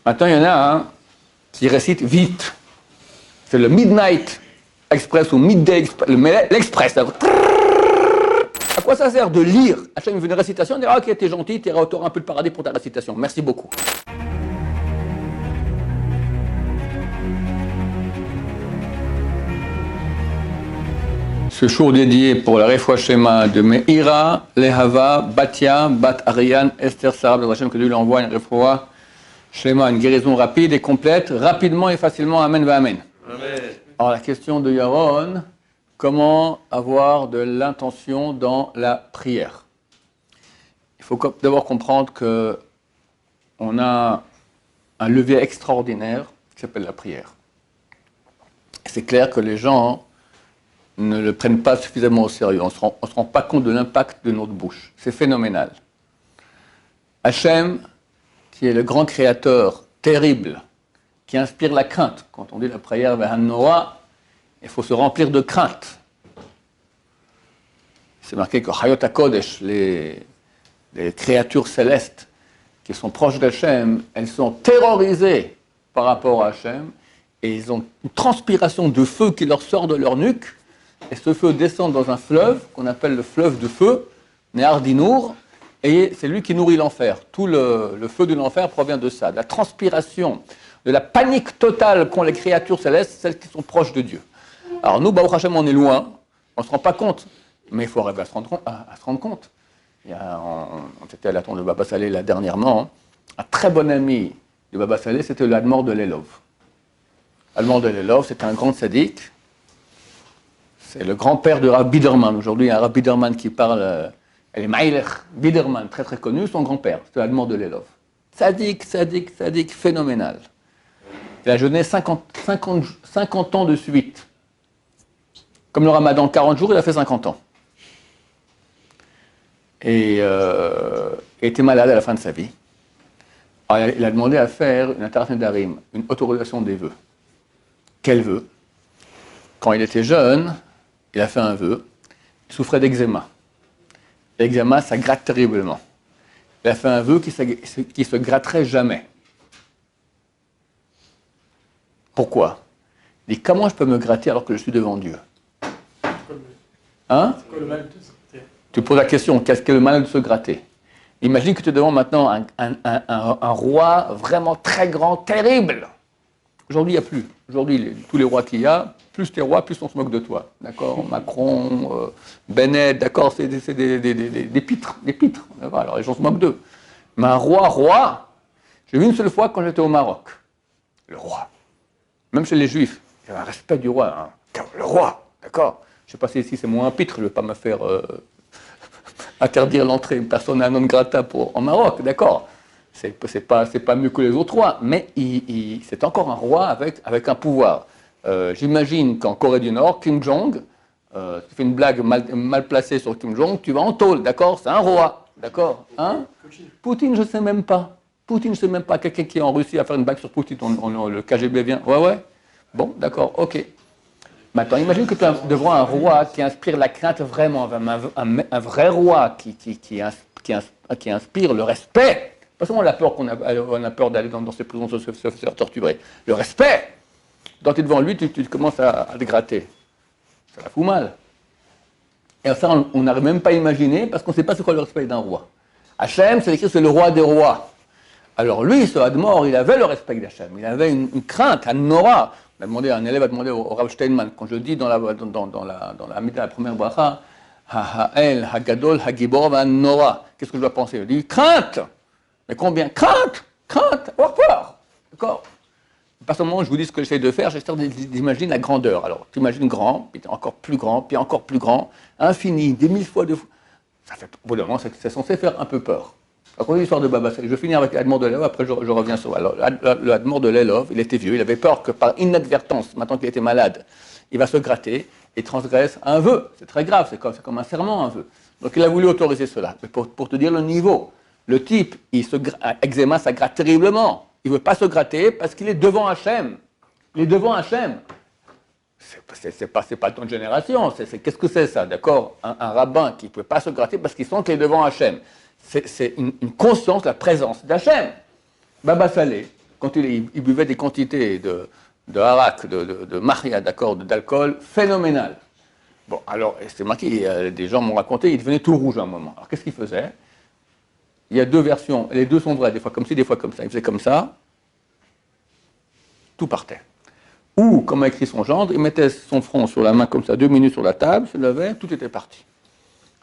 Maintenant, il y en a un qui récite vite. C'est le Midnight Express ou Midday Express, l'Express. À quoi ça sert de lire à chaque une récitation, dire ah, ok, t'es gentil, t'auras un peu de paradis pour ta récitation. Merci beaucoup. Ce show dédié pour la Refoua Shema de Meira, Lehava, Batia, Bat Ariane, Esther Sarah, le Hachem que Dieu lui envoie une Refoua Shema, une guérison rapide et complète, rapidement et facilement. Amen, va Amen. Amen. Alors la question de Yaron, comment avoir de l'intention dans la prière? Il faut d'abord comprendre qu'on a un levier extraordinaire qui s'appelle la prière. C'est clair que les gens ne le prennent pas suffisamment au sérieux. On ne se rend pas compte de l'impact de notre bouche. C'est phénoménal. Hachem, qui est le grand créateur terrible, qui inspire la crainte. Quand on dit la prière vers Noah, il faut se remplir de crainte. C'est marqué que Hayot HaKodesh, les créatures célestes qui sont proches d'Hachem, elles sont terrorisées par rapport à Hachem et ils ont une transpiration de feu qui leur sort de leur nuque. Et ce feu descend dans un fleuve qu'on appelle le fleuve de feu, Nehar Dinour, et c'est lui qui nourrit l'enfer. Tout le feu de l'enfer provient de ça, de la transpiration, de la panique totale qu'ont les créatures célestes, celles qui sont proches de Dieu. Alors nous, Baruch Hashem, on est loin, on ne se rend pas compte, mais il faut arriver à se rendre compte. On était à la tombe de Baba Saleh là dernièrement, un très bon ami de Baba Saleh, c'était l'Admor de l'Elov. L'Admor de l'Elov, c'était un grand tzaddik. C'est le grand-père de Rav Biderman. Aujourd'hui, il y a un Rav Biderman qui parle, elle est Maïlech Biderman, très très connu, son grand-père, c'était l'Admor de l'Elov. Sadique, phénoménal. Il a jeûné 50 ans de suite. Comme le Ramadan, 40 jours, il a fait 50 ans. Et il était malade à la fin de sa vie. Alors, il a demandé à faire une interdiction d'arim, une autorisation des vœux. Quel vœu? Quand il était jeune, il a fait un vœu, il souffrait d'eczéma. L'eczéma, ça gratte terriblement. Il a fait un vœu qui se gratterait jamais. Pourquoi? Il dit, comment je peux me gratter alors que je suis devant Dieu? Hein? C'est quoi le mal de se gratter? Tu poses la question, qu'est-ce que le mal de se gratter? Imagine que tu es devant maintenant un roi vraiment très grand, terrible. Aujourd'hui, il n'y a plus. Aujourd'hui, tous les rois qu'il y a, plus tu es roi, plus on se moque de toi. D'accord? Macron, Bennett, d'accord? C'est des pitres. Alors les gens se moquent d'eux. Mais un roi, j'ai vu une seule fois quand j'étais au Maroc. Le roi. Même chez les Juifs, il y a un respect du roi. Hein. Le roi, d'accord? Je ne sais pas si c'est moi un pitre, je ne vais pas me faire interdire l'entrée une personne à non grata en Maroc, d'accord? C'est pas mieux que les autres rois, mais c'est encore un roi avec un pouvoir. J'imagine qu'en Corée du Nord, Kim Jong, tu fais une blague mal placée sur Kim Jong, tu vas en tôle, d'accord? C'est un roi, d'accord? Hein? Poutine, je ne sais même pas. Quelqu'un qui est en Russie à faire une blague sur Poutine, le KGB vient. Ouais. Bon, d'accord, ok. Maintenant, imagine que tu es devant un roi qui inspire la crainte vraiment, un vrai roi qui inspire le respect. Pas seulement la peur on a peur d'aller dans ces prisons se faire torturer. Le respect. Quand tu es devant lui, tu commences à te gratter. Ça la fout mal. Et ça, on n'arrive même pas à imaginer parce qu'on ne sait pas c'est quoi le respect d'un roi. Hachem, c'est écrit, c'est le roi des rois. Alors lui, ce Admor, il avait le respect d'Hachem. Il avait une crainte, un Nora. Un élève a demandé au Rav Steinman, quand je dis dans la première bracha, Ha'el, Hagadol, Hagibor, Nora, qu'est-ce que je dois penser? Il dit crainte. Mais combien? Crainte, avoir peur. D'accord? Pas seulement je vous dis ce que j'essaie de faire, j'essaie d'imaginer la grandeur. Alors, tu imagines grand, puis encore plus grand, puis encore plus grand, infini, des mille fois de. Ça fait, au bout d'un moment, c'est censé faire un peu peur. Alors, on l'histoire de Baba Saleh. Je vais finir avec l'Admor de l'Elov, après je reviens sur. Alors, l'Admor de l'Elov, il était vieux, il avait peur que par inadvertance, maintenant qu'il était malade, il va se gratter et transgresse un vœu. C'est très grave, c'est comme un serment, un vœu. Donc, il a voulu autoriser cela. Mais pour te dire le niveau, le type, eczéma, ça gratte terriblement. Il ne veut pas se gratter parce qu'il est devant Hachem. Il est devant Hachem. C'est pas ton génération. Qu'est-ce que c'est ça, d'accord? Un rabbin qui ne peut pas se gratter parce qu'il sent qu'il est devant Hachem. C'est une conscience, la présence d'Hachem. Baba Saleh, quand il buvait des quantités de harak, de maria, d'accord, d'alcool, phénoménal. Bon, alors, c'est marqué, des gens m'ont raconté, il devenait tout rouge à un moment. Alors, qu'est-ce qu'il faisait? Il y a deux versions, les deux sont vraies, des fois comme ci, des fois comme ça. Il faisait comme ça, tout partait. Ou, comme a écrit son gendre, il mettait son front sur la main comme ça, 2 minutes sur la table, se levait, tout était parti.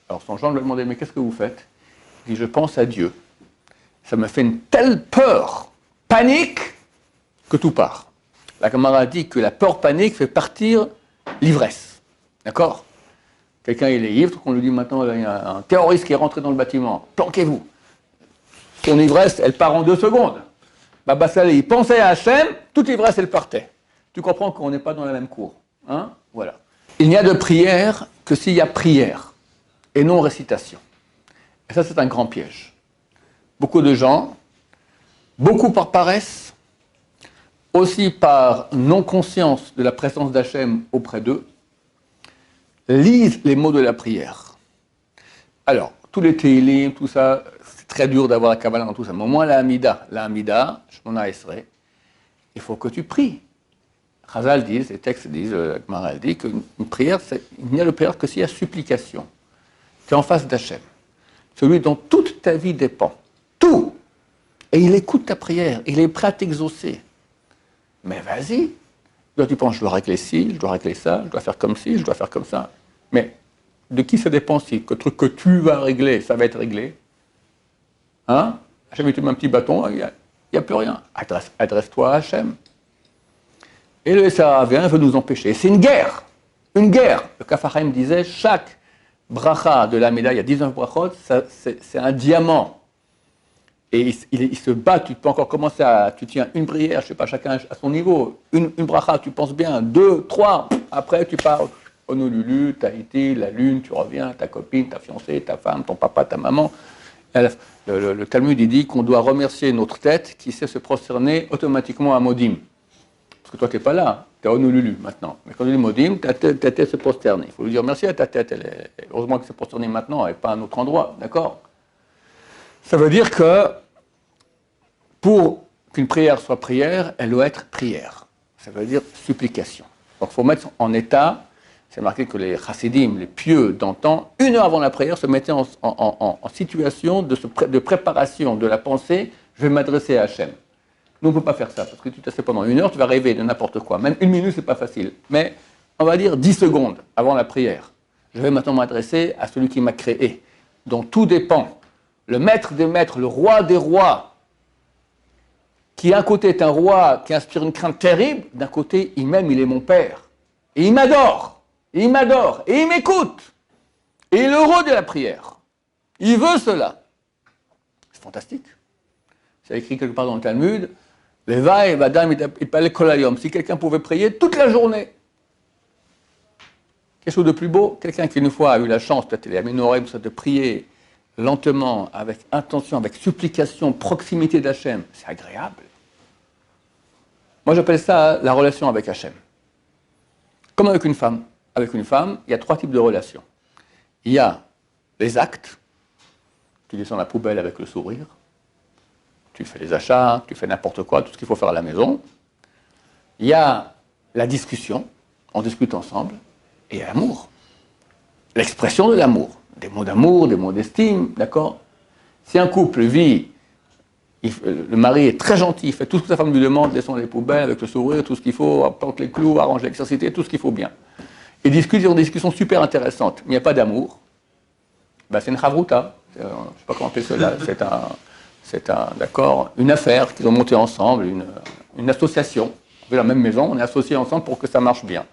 Alors son gendre lui a demandé, mais qu'est-ce que vous faites? Il dit, je pense à Dieu. Ça me fait une telle peur, panique, que tout part. La camarade dit que la peur panique fait partir l'ivresse. D'accord? Quelqu'un il est ivre, qu'on lui dit maintenant, il y a un terroriste qui est rentré dans le bâtiment, planquez-vous. Son ivresse, elle part en 2 secondes. Baba Saleh, il pensait à Hachem, toute l'ivresse, elle partait. Tu comprends qu'on n'est pas dans la même cour. Hein? Voilà. Il n'y a de prière que s'il y a prière, et non récitation. Et ça, c'est un grand piège. Beaucoup de gens, beaucoup par paresse, aussi par non-conscience de la présence d'Hachem auprès d'eux, lisent les mots de la prière. Alors, tous les télim, tout ça, c'est très dur d'avoir la Kabbalah dans tout ça. Mais au moins la Hamida, Shmona Esrei, il faut que tu pries. Chazal dit, les textes disent, la Gemara dit qu'une prière, il n'y a de prière que s'il y a supplication. Tu es en face d'Hachem, celui dont toute ta vie dépend. Tout. Et il écoute ta prière, il est prêt à t'exaucer. Mais vas-y. Toi, tu penses, je dois régler ci, je dois régler ça, je dois faire comme ci, je dois faire comme ça. Mais de qui ça dépend si le truc que tu vas régler, ça va être réglé? Hein? Hachem, il te met un petit bâton, il n'y a plus rien. Adresse-toi à Hachem. Et le SRA vient, veut nous empêcher. C'est une guerre. Une guerre. Le Kaf HaChaim disait, chaque bracha de la médaille, il y a 19 brachot, c'est un diamant. Et il se bat, tu peux encore commencer tu tiens une prière, je ne sais pas, chacun à son niveau. Une bracha, tu penses bien, 2, 3, après tu pars. Honolulu, Tahiti, la lune, tu reviens, ta copine, ta fiancée, ta femme, ton papa, ta maman. Le Talmud, il dit qu'on doit remercier notre tête qui sait se prosterner automatiquement à Modim. Parce que toi, tu n'es pas là, tu es à Honolulu maintenant. Mais quand tu dis Modim, ta tête se prosterne. Il faut lui dire merci à ta tête. Heureusement qu'elle s'est prosternée maintenant et pas à un autre endroit, d'accord? Ça veut dire que pour qu'une prière soit prière, elle doit être prière. Ça veut dire supplication. Donc il faut mettre en état, c'est marqué que les chassidim, les pieux d'antan, 1 heure avant la prière, se mettaient en situation de préparation de la pensée, je vais m'adresser à Hachem. Nous, on ne peut pas faire ça, parce que tu t'assieds pendant 1 heure, tu vas rêver de n'importe quoi. Même 1 minute, ce n'est pas facile. Mais on va dire 10 secondes avant la prière. Je vais maintenant m'adresser à celui qui m'a créé, dont tout dépend. Le maître des maîtres, le roi des rois, qui d'un côté est un roi qui inspire une crainte terrible, d'un côté, il m'aime, il est mon père. Et il m'adore, et il m'adore, et il m'écoute. Et il est heureux de la prière. Il veut cela. C'est fantastique. C'est écrit quelque part dans le Talmud, Levaï, Vadam, Itpalel Kol Hayom. Si quelqu'un pouvait prier toute la journée. Quelque chose de plus beau, quelqu'un qui une fois a eu la chance, peut-être il a mis une oreille, de prier lentement, avec intention, avec supplication, proximité d'Hachem, c'est agréable. Moi, j'appelle ça la relation avec Hachem. Comme avec une femme. Avec une femme, il y a 3 types de relations. Il y a les actes. Tu descends la poubelle avec le sourire. Tu fais les achats, tu fais n'importe quoi, tout ce qu'il faut faire à la maison. Il y a la discussion. On discute ensemble. Et il y a l'amour. L'expression de l'amour. Des mots d'amour, des mots d'estime, d'accord? Si un couple vit, le mari est très gentil, il fait tout ce que sa femme lui demande, descend les poubelles avec le sourire, tout ce qu'il faut, apporte les clous, arrange l'exercité, tout ce qu'il faut bien. Ils discutent, ils ont des discussions super intéressantes, mais il n'y a pas d'amour. Ben, c'est une chavruta, je ne sais pas comment appeler cela, d'accord, une affaire qu'ils ont montée ensemble, une association. On fait la même maison, on est associés ensemble pour que ça marche bien.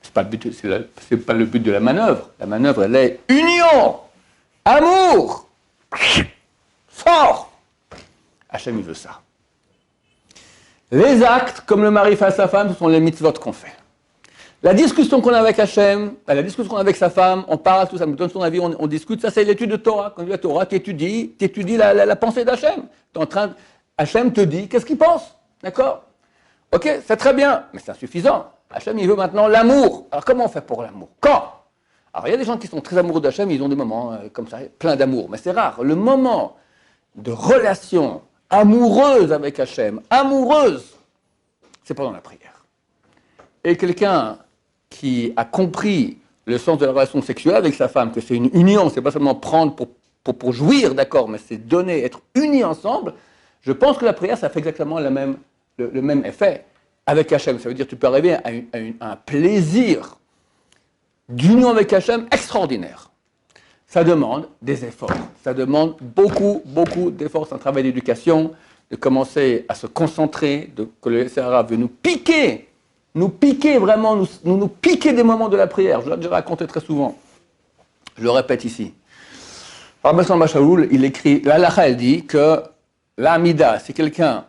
C'est pas le but de la manœuvre. La manœuvre, elle est union, amour, fort. Hachem, il veut ça. Les actes, comme le mari fait à sa femme, ce sont les mitzvot qu'on fait. La discussion qu'on a avec Hachem, la discussion qu'on a avec sa femme, on parle, tout ça, me donne son avis, on discute, ça c'est l'étude de Torah. Quand tu dis la Torah, tu étudies la pensée d'Hachem. Hachem te dit qu'est-ce qu'il pense, d'accord? Ok, c'est très bien, mais c'est insuffisant. Hachem, il veut maintenant l'amour. Alors, comment on fait pour l'amour? Quand? Alors, il y a des gens qui sont très amoureux d'Hachem, ils ont des moments comme ça, plein d'amour, mais c'est rare. Le moment de relation amoureuse avec Hachem, amoureuse, c'est pendant la prière. Et quelqu'un qui a compris le sens de la relation sexuelle avec sa femme, que c'est une union, c'est pas seulement prendre pour jouir, d'accord, mais c'est donner, être unis ensemble, je pense que la prière, ça fait exactement le même effet avec Hachem. Ça veut dire que tu peux arriver à un plaisir d'union avec Hachem extraordinaire. Ça demande des efforts. Ça demande beaucoup, beaucoup d'efforts. C'est un travail d'éducation, de commencer à se concentrer, que le SRA veut nous piquer vraiment, nous piquer des moments de la prière. Je l'ai déjà raconté très souvent. Je le répète ici. Rabbi Samba Shaul, il écrit, la halakha, elle dit que l'amida, si quelqu'un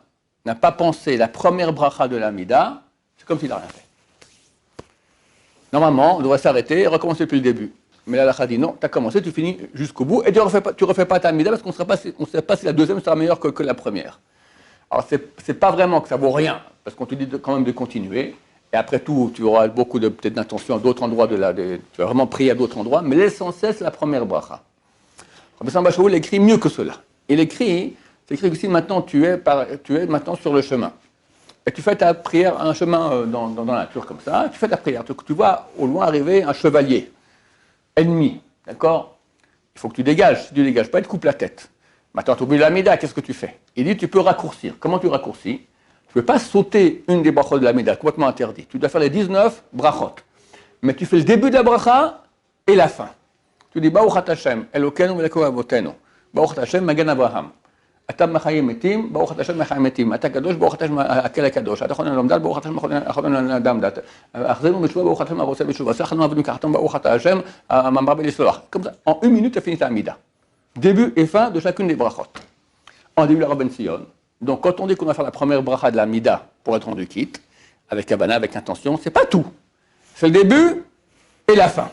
n'a pas pensé la première bracha de l'amida, c'est comme s'il n'a rien fait. Normalement, on devrait s'arrêter et recommencer depuis le début. Mais la halakha dit non, tu as commencé, tu finis jusqu'au bout et tu ne refais pas ta amida parce qu'on ne sait pas si la deuxième sera meilleure que la première. Alors, ce n'est pas vraiment que ça vaut rien, parce qu'on te dit quand même de continuer. Et après tout, tu auras beaucoup peut-être d'intention à d'autres endroits, tu vas vraiment prier à d'autres endroits, mais l'essentiel, c'est la première bracha. Rabbi Samba Shaul écrit mieux que cela. Il écrit, c'est écrit que si maintenant tu es maintenant sur le chemin, et tu fais ta prière, un chemin dans la nature comme ça, tu fais ta prière, tu vois au loin arriver un chevalier, ennemi, d'accord? Il faut que tu dégages, si tu ne dégages pas, il te coupe la tête. Maintenant, tu oublies l'amida, qu'est-ce que tu fais? Il dit, tu peux raccourcir. Comment tu raccourcis? Tu ne peux pas sauter une des brachot de l'amida, complètement interdit. Tu dois faire les 19 brachot. Mais tu fais le début de la bracha et la fin. Tu dis, Baruch Hashem, Elokeinu Meleko Avotenu. Baruch Hashem, Magen Abraham. Atam Machayim Metim, Baruch Hashem Machayim Metim. Ata Kadosh, Baruch Hashem Akel Kadosh. Ata Chonen Lomdal, Baruch Hashem Chonen Adam Dat. Achzenu Meshua, Baruch Hashem Aroseh Meshua. Sachanu Avinu Karton, Baruch Hashem Mamra Belisloach. Comme ça, en une minute, tu as fini ta amida. Début et fin de chacune des brachot. En début, la Rabben Sion. Donc, quand on dit qu'on va faire la première bracha de la Mida pour être rendu quitte, avec Havana, avec intention, c'est pas tout. C'est le début et la fin.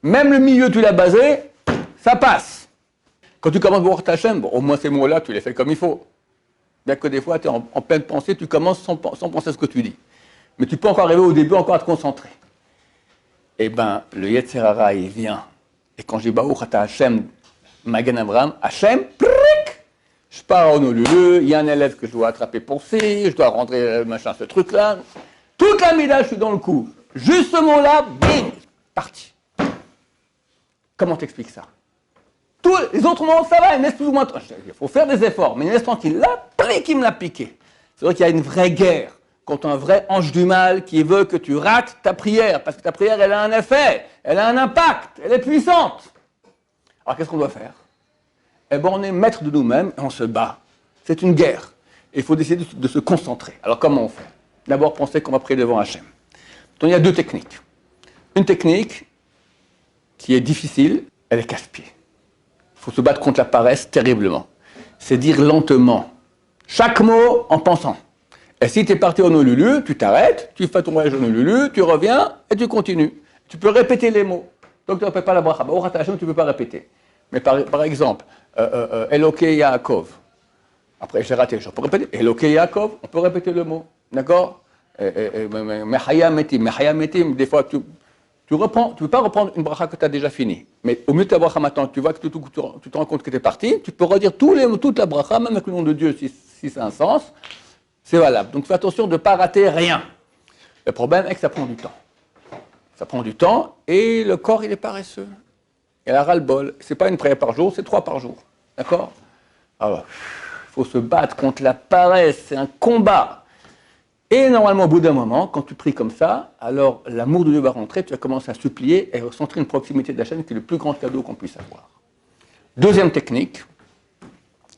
Même le milieu, tu l'as basé, ça passe. Quand tu commences Baruch Hashem, bon, au moins ces mots-là, tu les fais comme il faut. Bien que des fois, tu es en pleine pensée, tu commences sans penser à ce que tu dis. Mais tu peux encore arriver au début, encore à te concentrer. Eh bien, le Yetzer Hara, il vient. Et quand je dis Baruch Hashem, Magen Abraham, Hashem, je pars au Honolulu, il y a un élève que je dois attraper pour ci, je dois rentrer machin, ce truc-là. Toute la mida, je suis dans le coup. Juste ce mot-là, bing, parti. Comment t'expliques ça? Tous les autres mots, ça va, il me laisse plus ou moins. Il faut faire des efforts, mais il me laisse tranquille. Là, qui me l'a piqué. C'est vrai qu'il y a une vraie guerre contre un vrai ange du mal qui veut que tu rates ta prière, parce que ta prière, elle a un effet, elle a un impact, elle est puissante. Alors qu'est-ce qu'on doit faire? Eh bien, on est maître de nous-mêmes et on se bat. C'est une guerre. Et il faut décider de se concentrer. Alors, comment on fait? D'abord, penser qu'on va prier devant Hachem. Donc, il y a deux techniques. Une technique qui est difficile, elle est casse-pied. Il faut se battre contre la paresse terriblement. C'est dire lentement, chaque mot en pensant. Et si tu es parti au Honolulu, tu t'arrêtes, tu fais ton voyage au Honolulu, tu reviens et tu continues. Tu peux répéter les mots. Donc, tu ne répètes pas la bracha. Baruch Hashem, tu ne peux pas répéter. Mais par exemple, Elokei Yaakov. Après, j'ai raté, je peux répéter. Elokei Yaakov, on peut répéter le mot. D'accord? Mechaya Metim. Des fois, tu reprends, tu ne peux pas reprendre une bracha que tu as déjà finie. Mais au mieux de ta bracha maintenant, tu vois que tu te rends compte que tu es parti, tu peux redire toute la bracha, même avec le nom de Dieu, si ça a un sens. C'est valable. Donc fais attention de ne pas rater rien. Le problème est que ça prend du temps. Ça prend du temps et le corps, il est paresseux. Et la ras-le-bol, ce n'est pas une prière par jour, c'est 3 par jour. D'accord? Alors, il faut se battre contre la paresse, c'est un combat. Et normalement, au bout d'un moment, quand tu pries comme ça, alors l'amour de Dieu va rentrer, tu vas commencer à supplier et ressentir une proximité de la chaîne qui est le plus grand cadeau qu'on puisse avoir. Deuxième technique,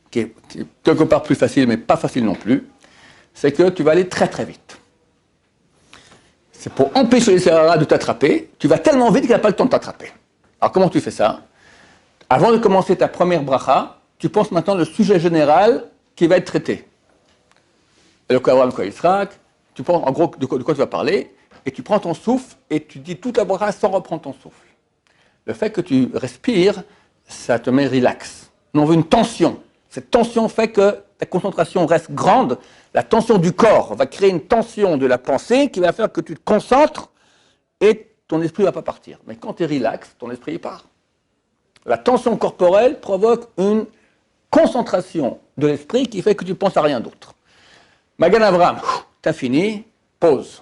qui est quelque part plus facile, mais pas facile non plus, c'est que tu vas aller très très vite. C'est pour empêcher les Sahara de t'attraper, tu vas tellement vite qu'il n'a pas le temps de t'attraper. Alors comment tu fais ça? Avant de commencer ta première bracha, tu penses maintenant le sujet général qui va être traité. Le Abraham Israël, tu penses en gros de quoi tu vas parler, et tu prends ton souffle et tu dis toute la bracha sans reprendre ton souffle. Le fait que tu respires, ça te met relax. Nous on veut une tension. Cette tension fait que ta concentration reste grande. La tension du corps va créer une tension de la pensée qui va faire que tu te concentres et ton esprit ne va pas partir. Mais quand tu es relax, ton esprit part. La tension corporelle provoque une concentration de l'esprit qui fait que tu penses à rien d'autre. Magan Avraham, t'as fini, pause.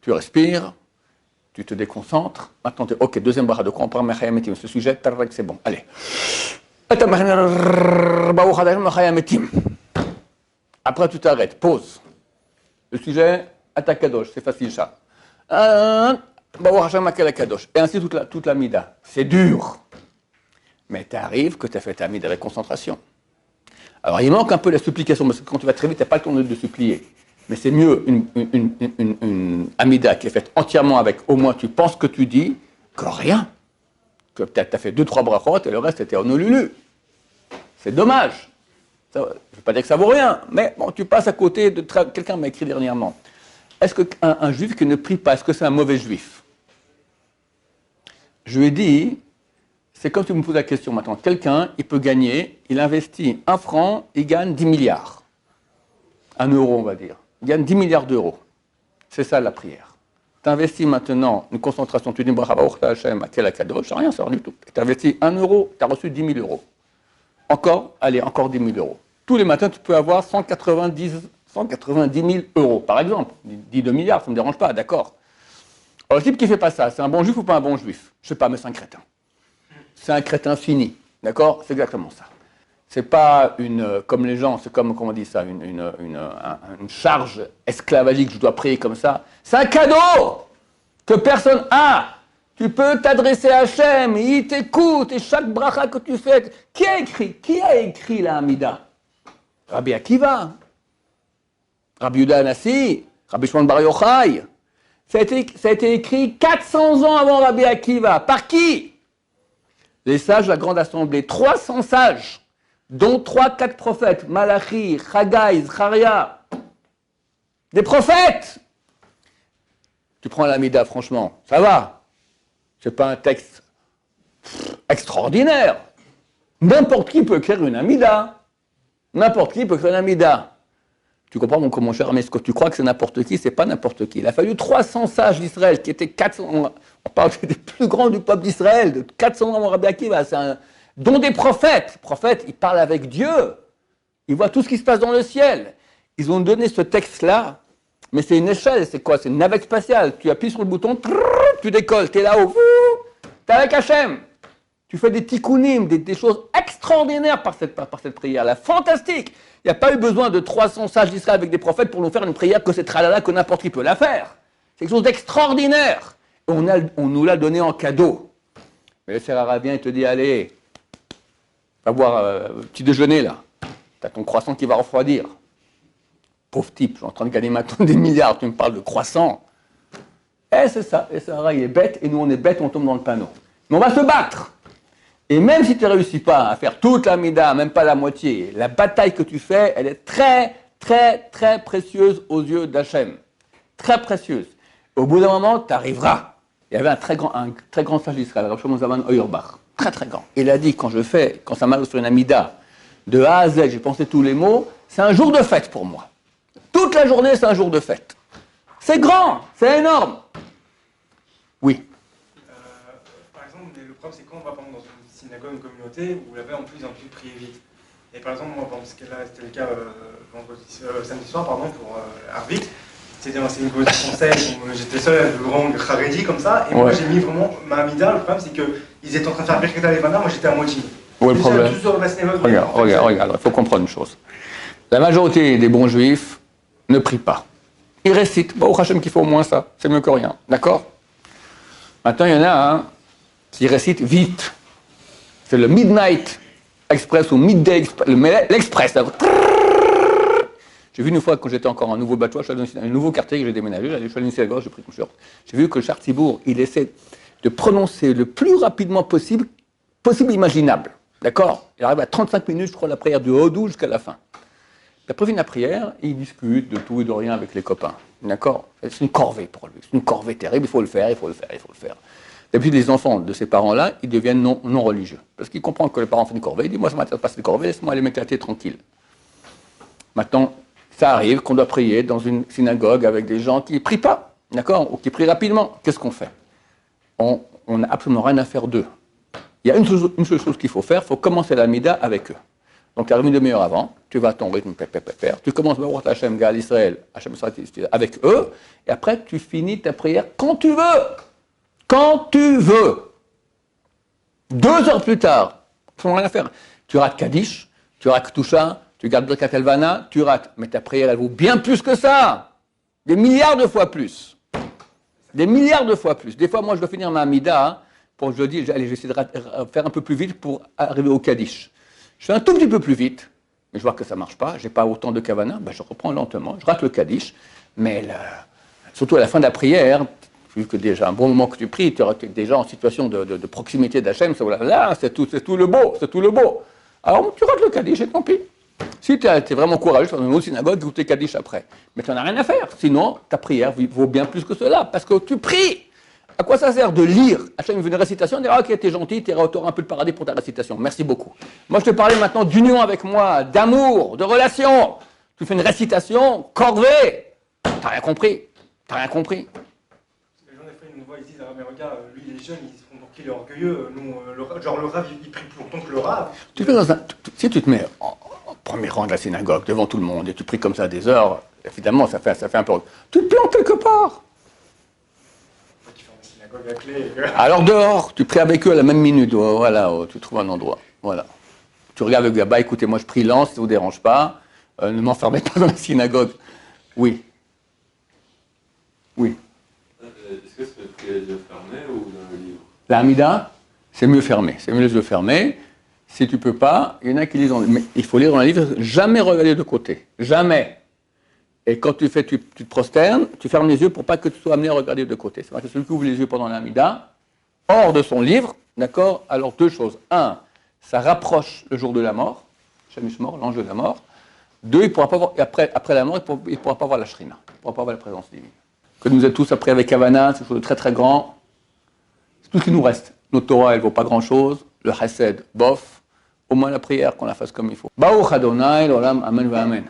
Tu respires, tu te déconcentres. Maintenant, ok, deuxième bracha, de quoi on parle, ce sujet, c'est bon, allez. Après, tu t'arrêtes, pause. Le sujet, Atakadosh, c'est facile ça. Et ainsi toute la mida. C'est dur. Mais tu arrives que tu as fait ta mida avec concentration. Alors, il manque un peu la supplication, parce que quand tu vas très vite, tu n'as pas le temps de supplier. Mais c'est mieux une amida qui est faite entièrement avec au moins tu penses que tu dis que rien. Que peut-être tu as fait 2-3 brachot et le reste était en olulu. C'est dommage. Ça, je ne veux pas dire que ça vaut rien, mais bon, tu passes à côté de... Quelqu'un m'a écrit dernièrement. Est-ce qu'un juif qui ne prie pas, est-ce que c'est un mauvais juif? Je lui ai dit, c'est comme tu me poses la question maintenant. Quelqu'un, il peut gagner, il investit 1 franc, il gagne 10 milliards. 1 euro, on va dire. Il gagne 10 milliards d'euros. C'est ça la prière. Tu investis maintenant une concentration, tu dis bravo, Hashem, à quel kadosh, rien, ça du tout. Tu investis 1 euro, tu as reçu 10 000 euros. Encore, allez, encore 10 000 euros. Tous les matins, tu peux avoir 190 000 euros, par exemple. 10 2 milliards, ça ne me dérange pas, d'accord. Alors, le type qui ne fait pas ça, c'est un bon juif ou pas un bon juif? Je ne sais pas, mais c'est un crétin. C'est un crétin fini, d'accord? C'est exactement ça. C'est pas comme les gens, c'est comme, comment on dit ça, une charge esclavagique, je dois prier comme ça. C'est un cadeau que personne a. Tu peux t'adresser à Hachem, il t'écoute, et chaque bracha que tu fais. Qui a écrit la Hamida? Rabbi Akiva, Rabbi Yehuda Hanassi, Rabbi Shimon Bar Yochai. Ça a été écrit 400 ans avant Rabbi Akiva. Par qui? Les sages de la Grande Assemblée. 300 sages, dont 3-4 prophètes. Malachi, Chagai, Zacharia. Des prophètes! Tu prends la Hamida, franchement, ça va. C'est pas un texte extraordinaire. N'importe qui peut écrire une Hamida. N'importe qui peut écrire une Hamida. Tu comprends, mon cher ami, ce que tu crois que c'est n'importe qui, c'est pas n'importe qui. Il a fallu 300 sages d'Israël, qui étaient 400, on parle des plus grands du peuple d'Israël, de 400 ans avant Rabbi Akiva, dont des prophètes. Les prophètes, ils parlent avec Dieu. Ils voient tout ce qui se passe dans le ciel. Ils ont donné ce texte-là, mais c'est une échelle, c'est quoi? C'est une navette spatiale. Tu appuies sur le bouton, tu décolles, tu es là-haut, tu es avec Hachem. Tu fais des tikkunim, des choses extraordinaires par cette prière-là, fantastique. Il n'y a pas eu besoin de 300 sages d'Israël avec des prophètes pour nous faire une prière que c'est tralala, que n'importe qui peut la faire. C'est quelque chose d'extraordinaire. On nous l'a donné en cadeau. Mais le Serara vient et te dit, allez, va boire petit déjeuner là. Tu as ton croissant qui va refroidir. Pauvre type, je suis en train de gagner maintenant des milliards, tu me parles de croissant. Eh, c'est ça, le Serara il est bête, et nous on est bêtes, on tombe dans le panneau. Mais on va se battre. Et même si tu ne réussis pas à faire toute la mida, même pas la moitié, la bataille que tu fais, elle est très, très, très précieuse aux yeux d'Hachem. Très précieuse. Et au bout d'un moment, tu arriveras. Il y avait un très grand sage d'Israël, Rav Shlomo Zalman Auerbach, très très grand. Il a dit, quand ça m'arrive sur une amida, de A à Z, j'ai pensé tous les mots, c'est un jour de fête pour moi. Toute la journée, c'est un jour de fête. C'est grand, c'est énorme. Oui. Par exemple, le problème, c'est quand on va dans une synagogue, une communauté, où là-bas, en plus, ils ont envie de prier vite. Et par exemple, moi, parce que là, c'était le cas samedi soir, pardon, pour Arvik. C'était une communauté française, où j'étais seul avec le grand Haredi comme ça, et moi, j'ai mis vraiment ma amida. Le problème, c'est qu'ils étaient en train de faire Birkat Levana, moi, j'étais à moitié. Où est le problème? Regarde, il faut comprendre une chose. La majorité des bons juifs ne prient pas. Ils récitent. Bon, au Hachem qu'il faut au moins ça, c'est mieux que rien. D'accord? Maintenant, il y en a un qui récite vite. C'est le Midnight Express ou Midday Express, l'Express. J'ai vu une fois, quand j'étais encore un nouveau batois, je suis dans un nouveau quartier que j'ai déménagé, je suis allé une synagogue, j'ai pris une short. J'ai vu que le Chartibourg, il essaie de prononcer le plus rapidement possible imaginable. D'accord? Il arrive à 35 minutes, je crois, la prière du Hodou jusqu'à la fin. Après la prière, il discute de tout et de rien avec les copains. D'accord? C'est une corvée pour lui. C'est une corvée terrible, il faut le faire. D'habitude, les enfants de ces parents-là, ils deviennent non religieux. Parce qu'ils comprennent que les parents font une corvée. Ils disent, moi, ça ne m'intéresse pas cette corvée, laisse-moi aller m'éclater tranquille. Maintenant, ça arrive qu'on doit prier dans une synagogue avec des gens qui ne prient pas, d'accord? Ou qui prient rapidement. Qu'est-ce qu'on fait? On n'a absolument rien à faire d'eux. Il y a une seule chose qu'il faut faire, il faut commencer la Mida avec eux. Donc, tu arrives une demi-heure avant, tu vas à ton rythme, tu commences Baruch Hashem, Gal Israël, Hashem avec eux, et après, tu finis ta prière quand tu veux. Quand tu veux. 2 heures plus tard, il n'y a rien à faire. Tu rates Kaddish, tu rates Ktusha, tu gardes Birkat Elvana, tu rates. Mais ta prière, elle vaut bien plus que ça. Des milliards de fois plus. Des milliards de fois plus. Des fois, moi, je dois finir ma Amida, je dis, allez, j'essaie de faire un peu plus vite pour arriver au Kaddish. Je fais un tout petit peu plus vite, mais je vois que ça ne marche pas, je n'ai pas autant de Kavana, je reprends lentement, je rate le Kaddish, mais surtout à la fin de la prière, vu que déjà un bon moment que tu pries, tu es déjà en situation de proximité d'Hachem, là, c'est tout le beau, c'est tout le beau. Alors tu rates le Kaddish et tant pis. Si tu es vraiment courageux, tu vas dans une autre synagogue, tu écoutes Kaddish après. Mais tu n'en as rien à faire, sinon ta prière vaut bien plus que cela, parce que tu pries. À quoi ça sert de lire? Hachem veut une récitation, on dira, ok, t'es gentil, tu auras un peu de paradis pour ta récitation. Merci beaucoup. Moi, je te parlais maintenant d'union avec moi, d'amour, de relation. Tu fais une récitation, corvée. T'as rien compris. T'as rien compris. Les gens, des fois, ils nous voient, ils disent, ah, mais regarde, lui, il est jeune, ils se font pour qu'il est orgueilleux. Nous, genre, le rave, il prie plus longtemps que le rave. Si tu te mets en premier rang de la synagogue, devant tout le monde, et tu pries comme ça des heures, évidemment, ça fait un peu... Tu te plantes quelque part. Alors dehors, tu pries avec eux à la même minute, voilà, tu trouves un endroit, voilà. Tu regardes le gars, écoutez, moi je prie lent, si ça ne vous dérange pas, ne m'enfermez pas dans la synagogue. Oui. Oui. Est-ce que c'est prier les yeux fermés ou dans le livre? La Hamida, c'est mieux fermé, c'est mieux les yeux fermés. Si tu ne peux pas, il y en a qui lisent, mais il faut lire dans un livre, jamais regarder de côté, jamais. Et quand tu te prosternes, tu fermes les yeux pour pas que tu sois amené à regarder de côté. C'est vrai que celui qui ouvre les yeux pendant l'Amida, hors de son livre, d'accord? Alors 2 choses. 1, ça rapproche le jour de la mort, Shemish mort, l'ange de la mort. 2, il pourra pas voir, après la mort, il ne pourra pas voir la Shrina, il ne pourra pas voir la présence divine. Que nous êtes tous après avec Havana, c'est quelque chose de très très grand. C'est tout ce qui nous reste. Notre Torah, elle ne vaut pas grand chose. Le Chesed, bof. Au moins la prière, qu'on la fasse comme il faut. Baruch Adonai, l'olam, amen, amen.